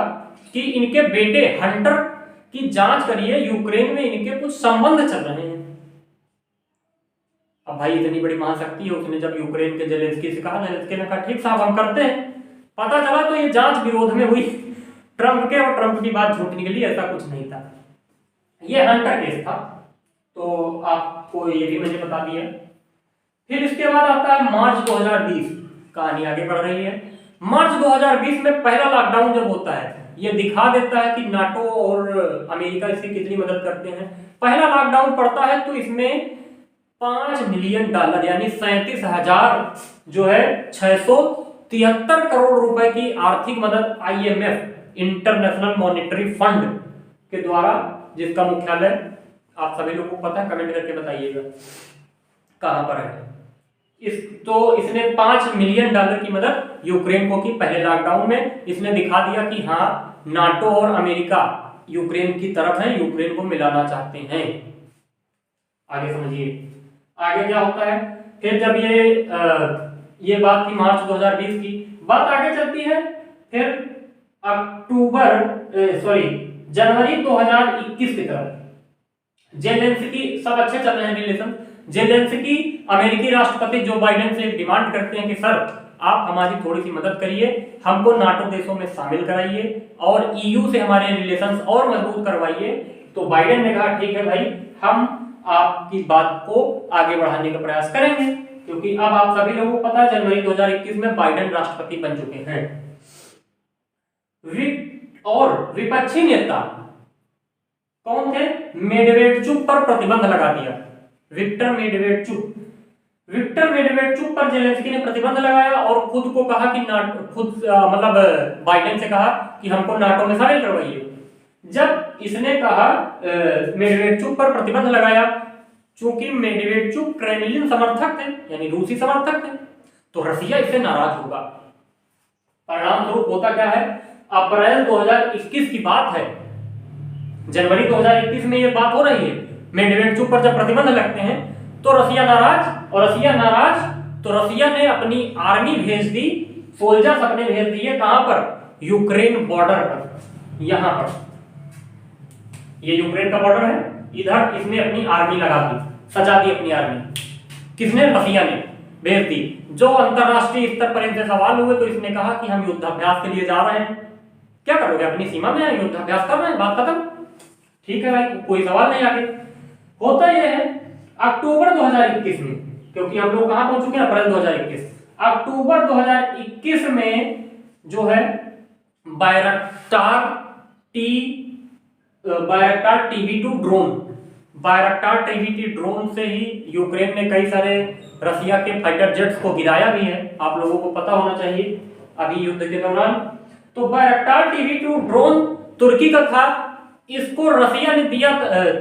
कि इनके बेटे हंटर की जांच करिए, यूक्रेन में इनके कुछ संबंध चल रहे हैं। अब भाई इतनी बड़ी महाशक्ति है, उसने जब यूक्रेन के जेलेंस्की से कहा, जेलेंस्की ने कहा ठीक साहब हम करते हैं। पता चला तो ये जांच विरोध में हुई ट्रंप के, और ट्रंप की बात झूठ निकली, ऐसा कुछ नहीं था। ये हंटर केस था, तो आपको ये भी मैंने बता दिया। फिर इसके बाद आता है मार्च 2020, कहानी आगे बढ़ रही है। मार्च 2020 में पहला लॉकडाउन जब होता है, ये दिखा देता है कि नाटो और अमेरिका इसकी कितनी मदद करते हैं। पहला लॉकडाउन पड़ता है तो इसमें $5 मिलियन यानी 37,000 जो है 673 करोड़ रुपए की आर्थिक मदद IMF इंटरनेशनल मॉनेटरी फंड के द्वारा, जिसका मुख्यालय आप सभी लोगों को पता है, कमेंट करके बताइएगा कहां पर है। इसने $5 मिलियन की मदद यूक्रेन को की पहले लॉकडाउन में। इसने दिखा दिया कि हाँ नाटो और अमेरिका यूक्रेन की तरफ है, यूक्रेन को मिलाना चाहते हैं। आगे समझिए आगे क्या होता है। फिर जब ये बात थी मार्च 2020 की, बात आगे चलती है। फिर जनवरी 2021 की तरफ जेलेंस्की, सब अच्छे चल रहे हैं रिलेशन, जेलेंस्की अमेरिकी राष्ट्रपति जो बाइडेन से डिमांड करते हैं कि सर आप हमारी थोड़ी सी मदद करिए, हमको नाटो देशों में शामिल कराइए और ईयू से हमारे रिलेशंस और मजबूत करवाइए। तो बाइडेन ने कहा ठीक है भाई, हम आपकी बात को आगे बढ़ाने का प्रयास करेंगे, क्योंकि अब आप सभी लोगों को पता है जनवरी 2021 में बाइडेन राष्ट्रपति बन चुके हैं। और विपक्षी नेता कौन थे? मेडवेडचुक पर प्रतिबंध लगा दिया। विक्टर मेडवेडचुक पर जेलेंस्की ने प्रतिबंध लगाया और खुद को कहा कि मतलब बाइडेन से कहा कि हमको नाटो में शामिल करवाइए। जब इसने कहा मेडवेडचुक पर प्रतिबंध लगाया, चूंकि मेडवेडचुक क्रेमलिन समर्थक थे यानी रूसी समर्थक थे, तो रसिया इससे नाराज होगा। परिणाम स्वरूप होता क्या है, अप्रैल 2021 की बात है, जनवरी 2021 में ये बात हो रही है। मेडवेडचुक पर जब प्रतिबंध लगते हैं तो रसिया नाराज, तो रसिया ने अपनी आर्मी भेज दी, सोल्जर्स अपने भेज दिए। कहां पर? यूक्रेन बॉर्डर पर। यहां पर ये यूक्रेन का बॉर्डर है, इधर इसने अपनी आर्मी लगा दी, सजा दी अपनी आर्मी। किसने? रसिया ने भेज दी। जो अंतरराष्ट्रीय स्तर पर इनसे सवाल हुए तो इसने कहा कि हम युद्धाभ्यास के लिए जा रहे हैं। क्या करोगे? अपनी सीमा में युद्धाभ्यास कर रहे हैं, बात खत्म। ठीक है भाई, कोई सवाल नहीं आगे। होता यह है अक्टूबर 2021 में, क्योंकि हम लोग कहां पहुंच चुके हैं? अप्रैल 2021। अक्टूबर 2021 में जो है बायरक्टार TB2 ड्रोन, बायरक्टार TB2 ड्रोन से ही यूक्रेन ने कई सारे रसिया के फाइटर जेट्स को गिराया भी है, आप लोगों को पता होना चाहिए अभी युद्ध के दौरान। तो बायरक्टार TB2 ड्रोन तुर्की का था, इसको रसिया ने दिया,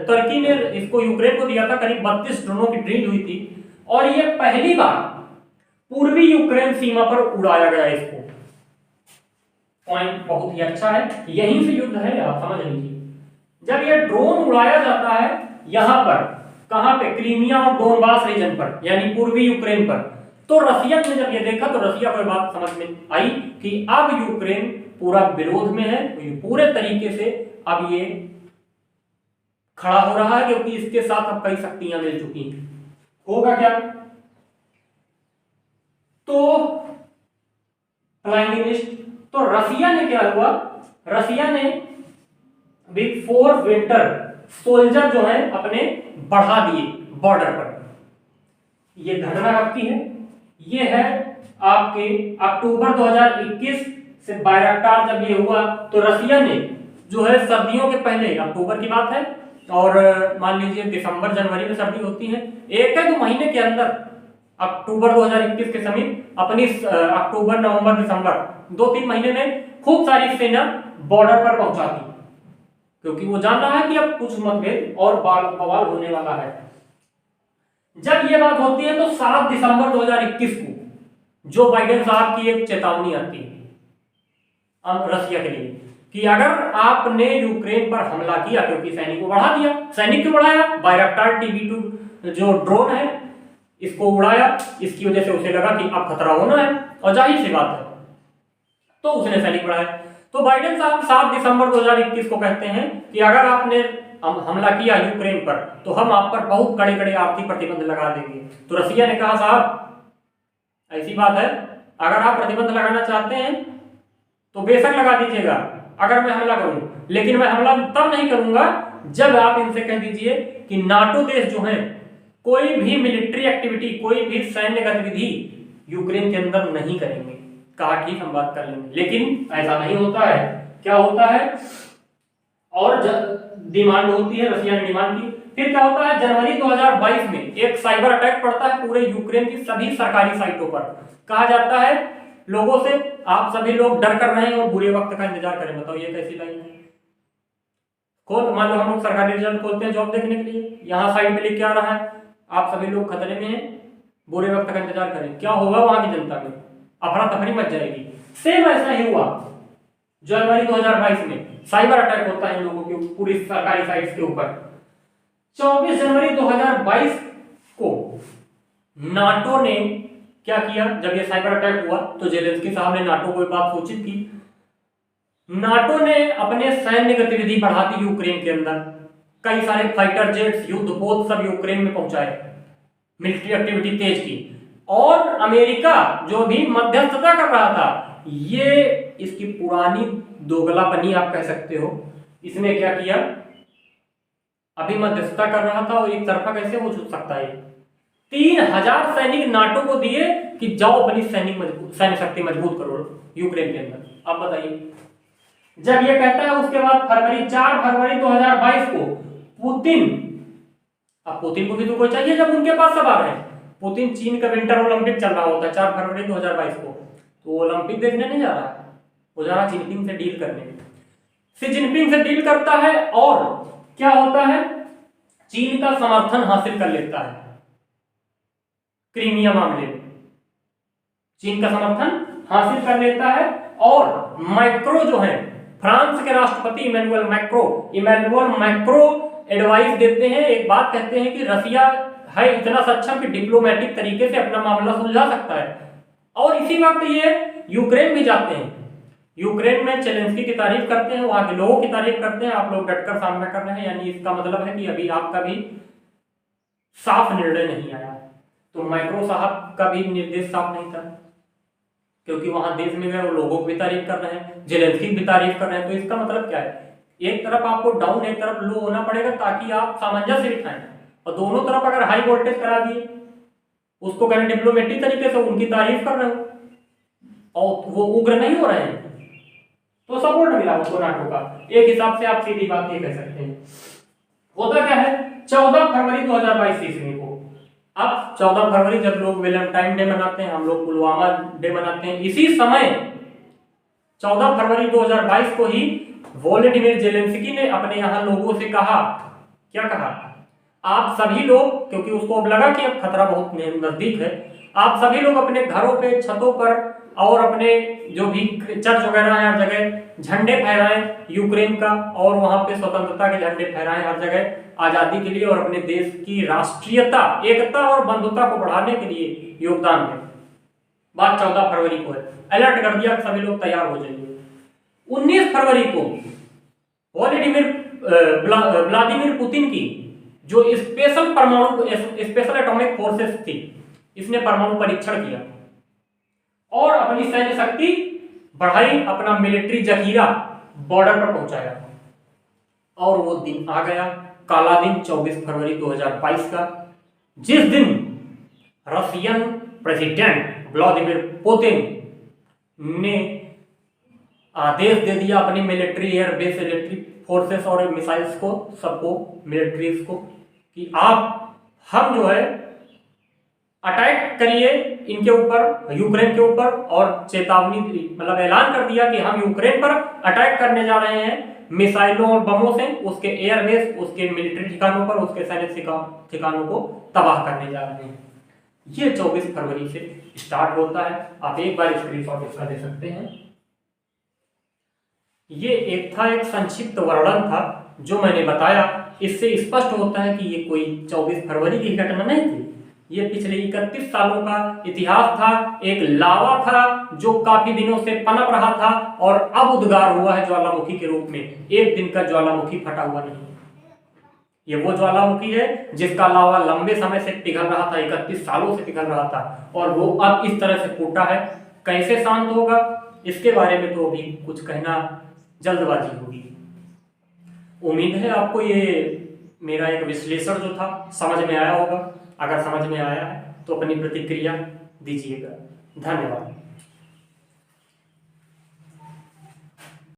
तुर्की ने इसको यूक्रेन को दिया था। करीब 32 ड्रोनों की ड्रिल हुई थी और ये पहली बार पूर्वी यूक्रेन सीमा पर उड़ाया गया। इसको पॉइंट बहुत ही अच्छा है, यहीं से युद्ध है, आप समझ लीजिए। जब ये ड्रोन उड़ाया जाता है यहां पर, कहां पे? क्रीमिया और डोनबास रीजन पर, यानी पूर्वी यूक्रेन पर। तो रसिया ने जब ये देखा तो रसिया को बात समझ में आई कि अब यूक्रेन पूरा विरोध में है, तो ये पूरे तरीके से अब ये खड़ा हो रहा है, क्योंकि इसके साथ अब कई शक्तियां मिल चुकी हैं। होगा क्या? तो फ्लाइंग लिस्ट, तो रसिया ने क्या हुआ, रसिया ने बिग फोर विंटर सोल्जर जो है अपने बढ़ा दिए बॉर्डर पर। ये घटना आपकी है, ये है आपके अक्टूबर 2021 से बायरक्टार जब ये हुआ तो रसिया ने जो है सर्दियों के पहले, अक्टूबर की बात है, और मान लीजिए दिसंबर जनवरी में सर्दी होती है, एक या दो महीने के अंदर अक्टूबर 2021 के समीप अपनी अक्टूबर नवंबर दिसंबर 2-3 महीने में खूब सारी सेना बॉर्डर पर पहुंचा दी, क्योंकि वो जान रहा है कि अब कुछ मतभेद और बवाल होने वाला है। जब ये बात होती है तो 7 दिसंबर 2021 को जो बाइडेन साहब की एक चेतावनी आती है रसिया के लिए कि अगर आपने यूक्रेन पर हमला किया, क्योंकि सैनिक को बढ़ा दिया, सैनिक क्यों बढ़ाया? बायरक्टार TB2 जो ड्रोन है इसको उड़ाया, इसकी वजह से उसे लगा कि अब खतरा होना है, और जाहिर सी बात है तो उसने सैनिक बढ़ाया। तो बाइडेन साहब 7 दिसंबर 2021 को कहते हैं कि अगर आपने हमला किया यूक्रेन पर तो हम आप पर बहुत कड़े कड़े आर्थिक प्रतिबंध लगा देंगे। तो रसिया ने कहा साहब ऐसी बात है, अगर आप प्रतिबंध लगाना चाहते हैं तो बेशक लगा दीजिएगा अगर मैं हमला करूं, लेकिन मैं हमला तब नहीं करूंगा जब आप इनसे कह दीजिए कि नाटो देश जो हैं कोई भी मिलिट्री एक्टिविटी, कोई भी सैन्य गतिविधि यूक्रेन के अंदर नहीं करेंगे। कहा ठीक, हम बात कर लेंगे, लेकिन ऐसा नहीं होता है। क्या होता है? और डिमांड होती है, रसिया ने डिमांड की। फिर क्या होता है? जनवरी 2022 में एक साइबर अटैक पड़ता है पूरे यूक्रेन की सभी सरकारी साइटों पर। कहा जाता है लोगों से, आप सभी लोग डर कर रहे हैं और बुरे वक्त का इंतजार करें। बताओ ये कैसी लाइन है? मान लो हम लोग सरकारी रिजल्ट खोलते हैं जॉब देखने के लिए, यहाँ साइड में लिख के आ रहा है आप सभी लोग खतरे में हैं, बुरे वक्त का इंतजार करें। क्या होगा वहां की जनता में? अफरा तफरी मच जाएगी। सेम ऐसा ही हुआ जनवरी 2022 में, साइबर अटैक होता है इन लोगों के पूरी सरकारी साइट्स के ऊपर। 24 जनवरी 2022 को नाटो ने क्या किया? जब ये साइबर अटैक हुआ तो जेलेंस्की साहब ने नाटो को बात सूचित की। नाटो ने अपने सैन्य गतिविधि बढ़ा दी यूक्रेन के अंदर, कई सारे फाइटर जेट्स, युद्धपोत सब यूक्रेन में पहुंचाए। मिलिट्री एक्टिविटी तेज की। और अमेरिका जो भी मध्यस्थता कर रहा था, ये इसकी पुरानी दोगलापनी आप कह सकते हो, इसने क्या किया, अभी मध्यस्थता कर रहा था और एक तरफा कैसे हो सकता है। 3000 सैनिक नाटो को दिए कि जाओ अपनी सैन्य शक्ति मजबूत करो यूक्रेन के अंदर। अब बताइए, जब ये कहता है उसके बाद 4 फरवरी 2022 को पुतिन, अब पुतिन को भी तो कोई चाहिए जब उनके पास सब आ रहे हैं। पुतिन चीन का विंटर ओलंपिक चल रहा होता है 4 फरवरी 2022 को, तो ओलंपिक देखने नहीं जा रहा है, वो जा रहा जिनपिंग से डील करने। शी जिनपिंग से डील करता है और क्या होता है, चीन का समर्थन हासिल कर लेता है क्रीमिया मामले में, चीन का समर्थन हासिल कर लेता है। और मैक्रो जो है, फ्रांस के राष्ट्रपति इमैनुअल मैक्रो एडवाइस देते हैं, एक बात कहते हैं कि रसिया है इतना सक्षम कि डिप्लोमेटिक तरीके से अपना मामला सुलझा सकता है। और इसी वक्त ये यूक्रेन भी जाते हैं, यूक्रेन में जेलेंस्की की तारीफ करते हैं, वहां के लोगों की तारीफ करते हैं, आप लोग डटकर सामना कर रहे हैं, यानी इसका मतलब है कि अभी आपका भी साफ निर्णय नहीं आया। तो मैक्रो साहब का भी निर्देश साफ नहीं था, क्योंकि वहां देश में गए वो लोगों की भी तारीफ कर रहे हैं, जेलेंस्की की भी तारीफ कर रहे हैं। तो इसका मतलब क्या है, एक तरफ आपको डाउन एक तरफ लो होना पड़ेगा ताकि आप सामंजस्य बिठाएं, और दोनों तरफ अगर हाई वोल्टेज करा दिए, उसको कहना डिप्लोमेटिक तरीके से उनकी तारीफ कर रहे हो और वो उग्र नहीं हो रहे हैं, तो सपोर्ट मिला उसको नाटो का। एक हिसाब से आप सीधी बात ये कह सकते हैं। होता क्या है, 14 फरवरी 2022 ईस्वी को, अब 14 फरवरी जब लोग वैलेंटाइन डे मनाते हैं, हम लोग पुलवामा डे मनाते हैं, इसी समय 14 फरवरी 2022 को ही वोलोडिमिर जेलेंस्की ने अपने यहाँ लोगों से कहा, क्या कहा, आप सभी लोग, क्योंकि उसको अब लगा कि अब खतरा बहुत नजदीक है, आप सभी लोग अपने घरों पे, छतों पर और अपने जो भी चर्च वगैरह है हर जगह झंडे फहराएं यूक्रेन का, और वहां पे स्वतंत्रता के झंडे फहराएं हर जगह आजादी के लिए, और अपने देश की राष्ट्रीयता, एकता और बंधुता को बढ़ाने के लिए योगदान दें। बात 14 फरवरी को है, अलर्ट कर दिया सभी लोग तैयार हो जाइए। 19 फरवरी को व्लादिमीर पुतिन की जो स्पेशल एटॉमिक फोर्सेस थी, इसने परमाणु परीक्षण किया और अपनी सैन्य शक्ति बढ़ाई, अपना मिलिट्री जखीरा बॉर्डर पर पहुंचाया। और वो दिन आ गया, काला दिन 24 फरवरी 2022 का, जिस दिन रशियन प्रेसिडेंट व्लादिमीर पुतिन ने आदेश दे दिया अपनी मिलिट्री एयरबेस, इलेक्ट्रिक फोर्सेस और मिसाइल्स को, सबको, मिलिट्रीज को, कि हम जो है अटैक करिए इनके ऊपर, यूक्रेन के ऊपर, और चेतावनी, मतलब ऐलान कर दिया कि हम यूक्रेन पर अटैक करने जा रहे हैं मिसाइलों और बमों से, उसके एयरबेस, उसके मिलिट्री ठिकानों पर, उसके सैन्य ठिकानों को तबाह करने जा रहे हैं। ये 24 फरवरी से स्टार्ट होता है। आप एक बार स्क्रीनशॉट इसका दे सकते हैं। ये एक संक्षिप्त वर्णन था जो मैंने बताया, इससे स्पष्ट होता है कि ये कोई 24 फरवरी की घटना नहीं थी, ये पिछले 31 सालों का इतिहास था, एक लावा था जो काफी दिनों से पनप रहा था और अब उद्गार हुआ है ज्वालामुखी के रूप में। एक दिन का ज्वालामुखी फटा हुआ नहीं, ये वो ज्वालामुखी है जिसका लावा लंबे समय से पिघल रहा था, 31 सालों से पिघल रहा था, और वो अब इस तरह से फूटा है। कैसे शांत होगा इसके बारे में तो अभी कुछ कहना जल्दबाजी होगी। उम्मीद है आपको ये मेरा एक विश्लेषण जो था समझ में आया होगा। अगर समझ में आया है तो अपनी प्रतिक्रिया दीजिएगा। धन्यवाद।